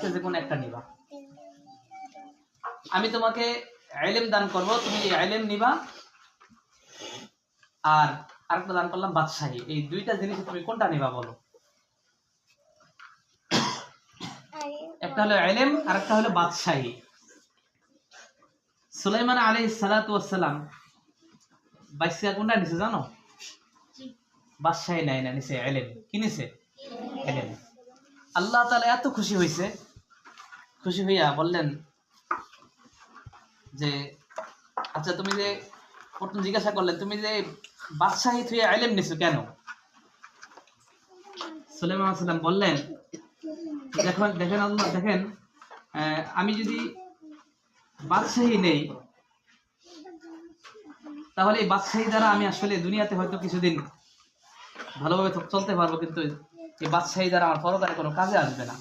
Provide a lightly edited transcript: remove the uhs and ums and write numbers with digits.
আজকে যে কোনো একটা নিবা। আমি তোমাকে ইলম দান করব, তুমি ইলম নিবা, আর আরেকটা দান করলাম বাদশাহী। এই দুইটা জিনিস তুমি কোনটা নিবা বলো? একটা হলো ইলম আর একটা হলো বাদশাহী। সুলাইমান আলাইহিস সালাতু ওয়াস সালাম বাইসা কোনটা নিছে জানো? বাদশাহী নাই না, নিছে ইলম। কি নিছে? ইলম। আল্লাহ তাআলা এত খুশি হইছে, খুশি হইয়া বললেন যে আচ্ছা তুমি যে প্রথম জিজ্ঞাসা করলেন তুমি যে বাদশাহী থুয়ে ইলম নিছো কেন? সুলাইমান আলাইহিস সালাম বললেন দেখেন দেখেন আল্লাহ দেখেন, আমি যদি বাদশাহী নেই তাহলে এই বাদশাহী দ্বারা আমি আসলে দুনিয়াতে হয়তো কিছুদিন ভালোভাবে চলতে পারবো, কিন্তু এই বাদশাহী দ্বারা আমার পরকালে কোনো কাজে আসবে না।